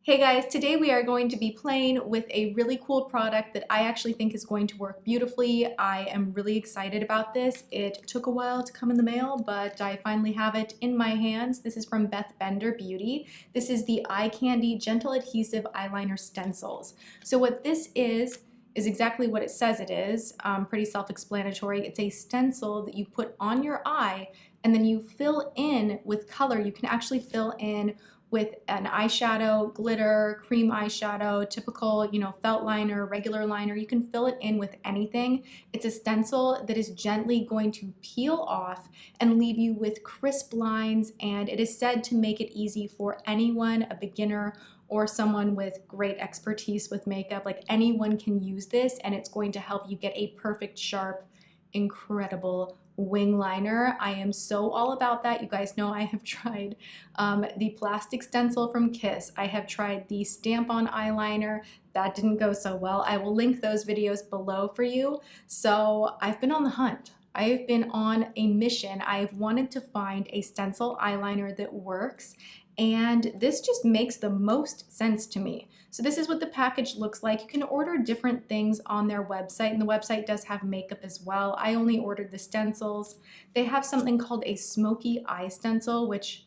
Hey guys, today we are going to be playing with a really cool product that I actually think is going to work beautifully. I am really excited about this. It took a while to come in the mail, but I finally have it in my hands. This is from Beth Bender Beauty. This is the Eye Candy Gentle Adhesive Eyeliner Stencils. So what this is exactly what it says it is. Pretty self-explanatory. It's a stencil that you put on your eye and then you fill in with color. You can actually fill in with an eyeshadow, glitter, cream eyeshadow, typical, felt liner, regular liner. You can fill it in with anything. It's a stencil that is gently going to peel off and leave you with crisp lines, and it is said to make it easy for anyone, a beginner or someone with great expertise with makeup. Like, anyone can use this, and it's going to help you get a perfect, sharp, incredible wing liner. I am so all about that. You guys know I have tried the plastic stencil from Kiss. I have tried the stamp-on eyeliner. That didn't go so well. I will link those videos below for you. So I've been on the hunt. I've been on a mission. I've wanted to find a stencil eyeliner that works, and this just makes the most sense to me. So this is what the package looks like. You can order different things on their website, and the website does have makeup as well. I only ordered the stencils. They have something called a smoky eye stencil, which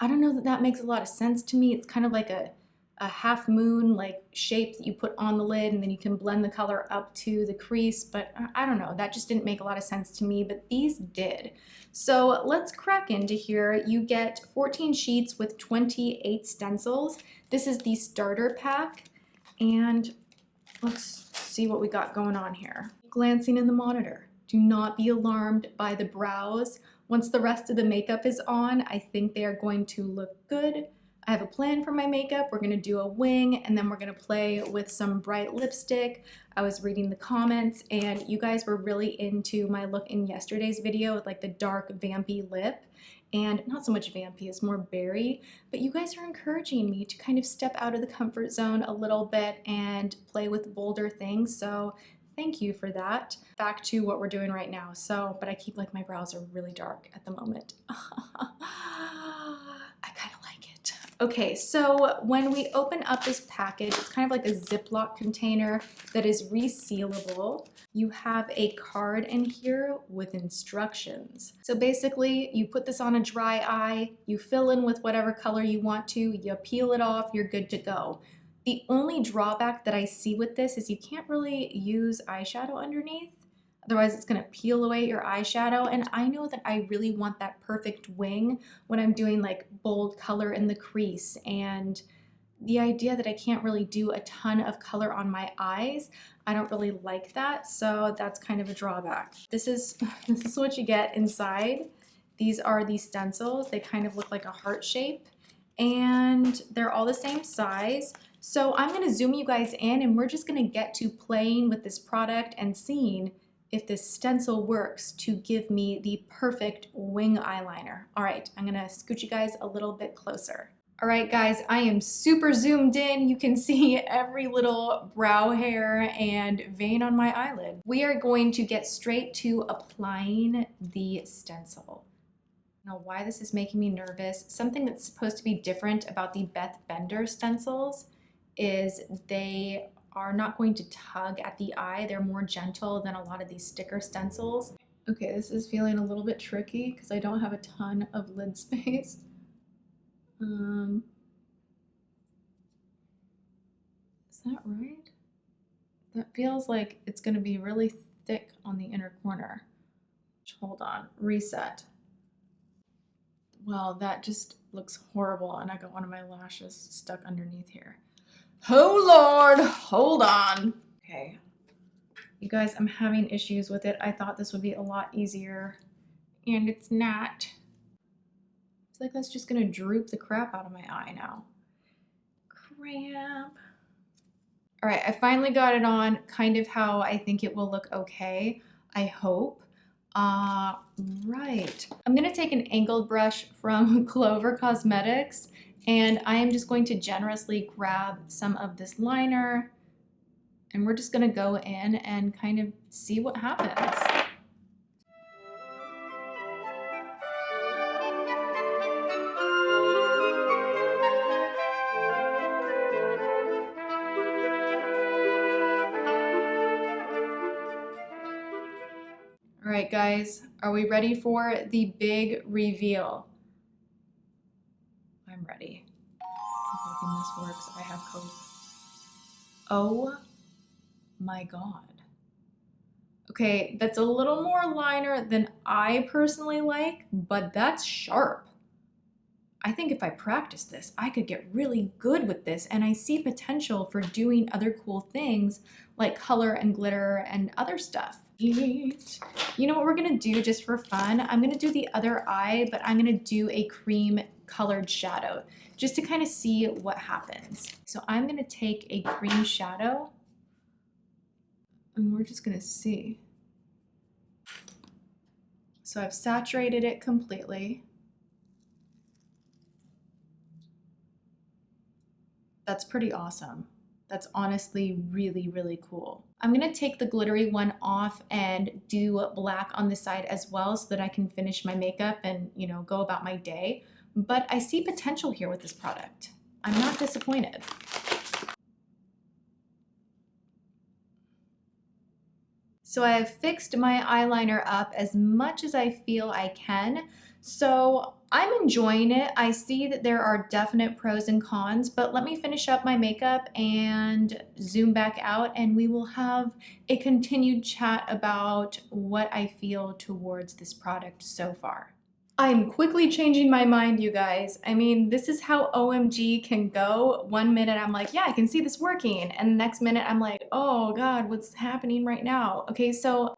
I don't know that makes a lot of sense to me. It's kind of like a half moon like shape that you put on the lid, and then you can blend the color up to the crease, but I don't know, that just didn't make a lot of sense to me, but these did. So let's crack into here. You get 14 sheets with 28 stencils. This is the starter pack, and let's see what we got going on here. Glancing in the monitor. Do not be alarmed by the brows. Once the rest of the makeup is on, I think they are going to look good. I have a plan for my makeup. We're gonna do a wing, and then we're gonna play with some bright lipstick. I was reading the comments, and you guys were really into my look in yesterday's video with like the dark vampy lip, and not so much vampy, it's more berry, but you guys are encouraging me to kind of step out of the comfort zone a little bit and play with bolder things, so thank you for that. Back to what we're doing right now. But I keep like my brows are really dark at the moment. I kind of like it. Okay, so when we open up this package, it's kind of like a Ziploc container that is resealable. You have a card in here with instructions. So basically, you put this on a dry eye, you fill in with whatever color you want to, you peel it off, you're good to go. The only drawback that I see with this is you can't really use eyeshadow underneath. Otherwise, it's gonna peel away your eyeshadow. And I know that I really want that perfect wing when I'm doing like bold color in the crease. And the idea that I can't really do a ton of color on my eyes, I don't really like that. So that's kind of a drawback. This is what you get inside. These are the stencils. They kind of look like a heart shape, and they're all the same size. So I'm gonna zoom you guys in, and we're just gonna get to playing with this product and seeing if this stencil works to give me the perfect wing eyeliner. All right, I'm gonna scoot you guys a little bit closer. All right, guys, I am super zoomed in. You can see every little brow hair and vein on my eyelid. We are going to get straight to applying the stencil. Now, why this is making me nervous, something that's supposed to be different about the Beth Bender stencils is they are not going to tug at the eye. They're more gentle than a lot of these sticker stencils. Okay, this is feeling a little bit tricky because I don't have a ton of lid space. Is that right? That feels like it's gonna be really thick on the inner corner. Hold on, reset. Well, that just looks horrible, and I got one of my lashes stuck underneath here. Oh Lord, hold on. Okay, you guys, I'm having issues with it. I thought this would be a lot easier, and it's not. It's like that's just gonna droop the crap out of my eye now. Crap. All right, I finally got it on kind of how I think it will look okay, I hope. Right. I'm gonna take an angled brush from Clover Cosmetics, and I am just going to generously grab some of this liner, and we're just gonna go in and kind of see what happens. right, guys, are we ready for the big reveal? I'm ready. I'm hoping this works. I have hope. Oh my God. Okay, that's a little more liner than I personally like, but that's sharp. I think if I practice this, I could get really good with this, and I see potential for doing other cool things like color and glitter and other stuff. You know what we're gonna do just for fun? I'm gonna do the other eye, but I'm gonna do a cream colored shadow just to kind of see what happens. So I'm gonna take a cream shadow and we're just gonna see. So I've saturated it completely. That's pretty awesome. That's honestly really, really cool. I'm gonna take the glittery one off and do black on the side as well so that I can finish my makeup and, you know, go about my day. But I see potential here with this product. I'm not disappointed. So I have fixed my eyeliner up as much as I feel I can. So I'm enjoying it. I see that there are definite pros and cons, but let me finish up my makeup and zoom back out and we will have a continued chat about what I feel towards this product so far. I'm quickly changing my mind, you guys. I mean, this is how OMG can go. One minute I'm like, yeah, I can see this working. And the next minute I'm like, oh God, what's happening right now? Okay, so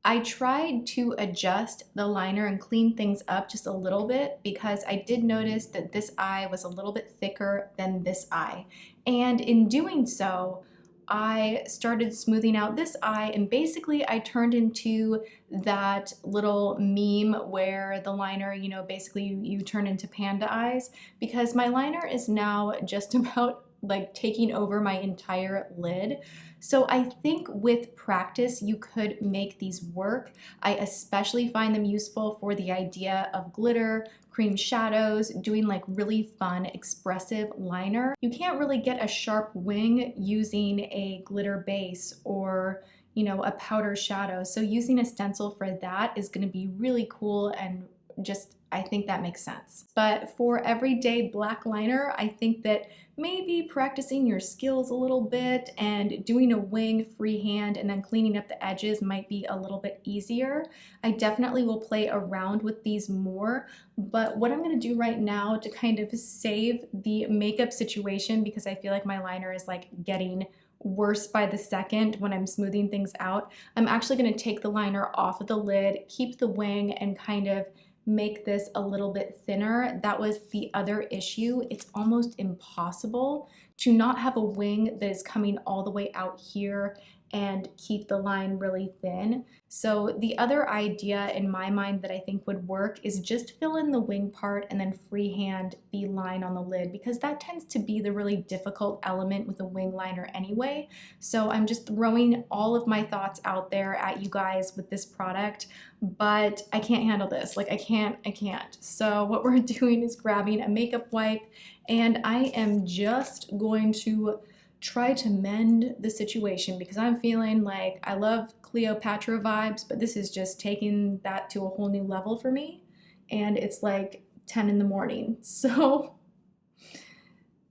I tried to adjust the liner and clean things up just a little bit because I did notice that this eye was a little bit thicker than this eye. And in doing so, I started smoothing out this eye and basically I turned into that little meme where the liner, you know, basically you turn into panda eyes because my liner is now just about like taking over my entire lid. So I think with practice, you could make these work. I especially find them useful for the idea of glitter, cream shadows, doing like really fun, expressive liner. You can't really get a sharp wing using a glitter base or, you know, a powder shadow. So using a stencil for that is gonna be really cool and just, I think that makes sense. But for everyday black liner, I think that maybe practicing your skills a little bit and doing a wing freehand and then cleaning up the edges might be a little bit easier. I definitely will play around with these more, but what I'm gonna do right now to kind of save the makeup situation, because I feel like my liner is like getting worse by the second when I'm smoothing things out, I'm actually gonna take the liner off of the lid, keep the wing, and kind of make this a little bit thinner. That was the other issue. It's almost impossible to not have a wing that is coming all the way out here and keep the line really thin. So the other idea in my mind that I think would work is just fill in the wing part and then freehand the line on the lid, because that tends to be the really difficult element with a wing liner anyway. So I'm just throwing all of my thoughts out there at you guys with this product, but I can't handle this. Like I can't. So what we're doing is grabbing a makeup wipe and I am just going to try to mend the situation because I'm feeling like I love Cleopatra vibes, but this is just taking that to a whole new level for me. And it's like 10 in the morning. So,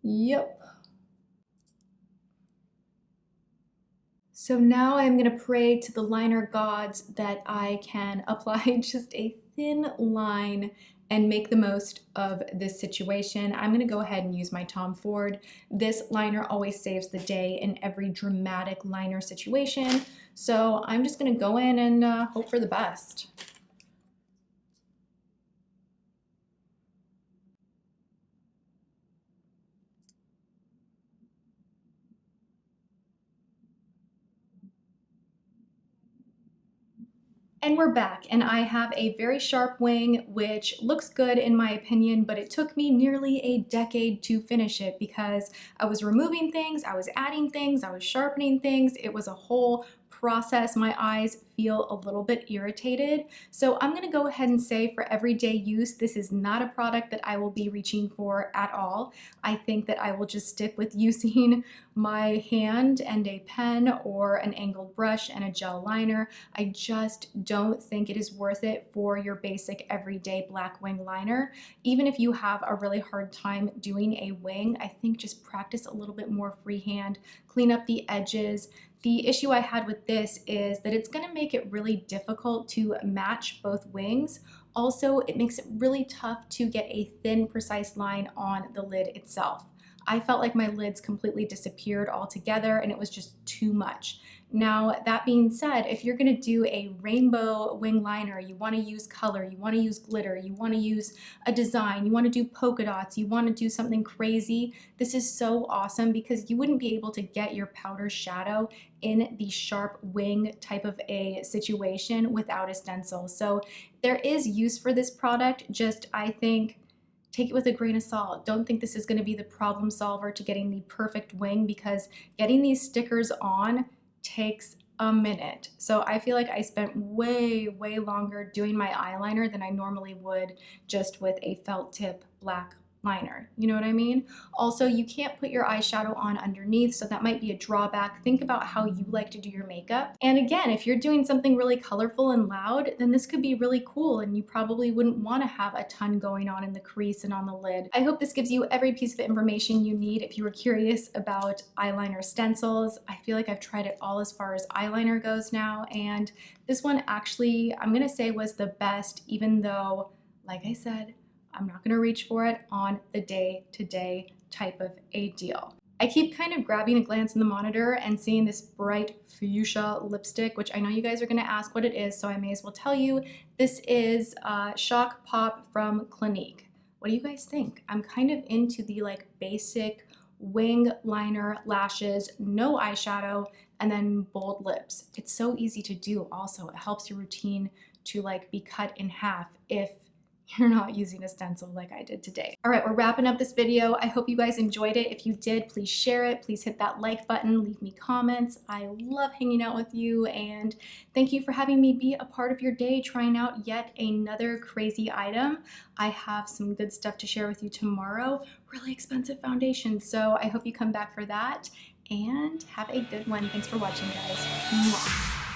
yep. So now I'm gonna pray to the liner gods that I can apply just a thin line and make the most of this situation. I'm gonna go ahead and use my Tom Ford. This liner always saves the day in every dramatic liner situation. So I'm just gonna go in and hope for the best. And we're back, and I have a very sharp wing, which looks good in my opinion, but it took me nearly a decade to finish it because I was removing things, I was adding things, I was sharpening things. It was a whole process, my eyes feel a little bit irritated. So I'm gonna go ahead and say for everyday use, this is not a product that I will be reaching for at all. I think that I will just stick with using my hand and a pen or an angled brush and a gel liner. I just don't think it is worth it for your basic everyday black wing liner. Even if you have a really hard time doing a wing, I think just practice a little bit more freehand, clean up the edges. The issue I had with this is that it's going to make it really difficult to match both wings. Also, it makes it really tough to get a thin, precise line on the lid itself. I felt like my lids completely disappeared altogether and it was just too much. Now, that being said, if you're gonna do a rainbow wing liner, you wanna use color, you wanna use glitter, you wanna use a design, you wanna do polka dots, you wanna do something crazy, this is so awesome because you wouldn't be able to get your powder shadow in the sharp wing type of a situation without a stencil. So there is use for this product, just I think take it with a grain of salt. Don't think this is gonna be the problem solver to getting the perfect wing because getting these stickers on takes a minute. So I feel like I spent way longer doing my eyeliner than I normally would just with a felt tip black liner. You know what I mean? Also, you can't put your eyeshadow on underneath, so that might be a drawback. Think about how you like to do your makeup. And again, if you're doing something really colorful and loud, then this could be really cool and you probably wouldn't want to have a ton going on in the crease and on the lid. I hope this gives you every piece of information you need if you were curious about eyeliner stencils. I feel like I've tried it all as far as eyeliner goes now, and this one actually, I'm gonna say, was the best, even though, like I said, I'm not gonna reach for it on the day-to-day type of a deal. I keep kind of grabbing a glance in the monitor and seeing this bright fuchsia lipstick, which I know you guys are gonna ask what it is, so I may as well tell you. This is Shock Pop from Clinique. What do you guys think? I'm kind of into the like basic wing liner, lashes, no eyeshadow, and then bold lips. It's so easy to do also. It helps your routine to like be cut in half if you're not using a stencil like I did today. All right, we're wrapping up this video. I hope you guys enjoyed it. If you did, please share it. Please hit that like button, leave me comments. I love hanging out with you, and thank you for having me be a part of your day trying out yet another crazy item. I have some good stuff to share with you tomorrow. Really expensive foundation, so I hope you come back for that, and have a good one. Thanks for watching, guys. Mwah.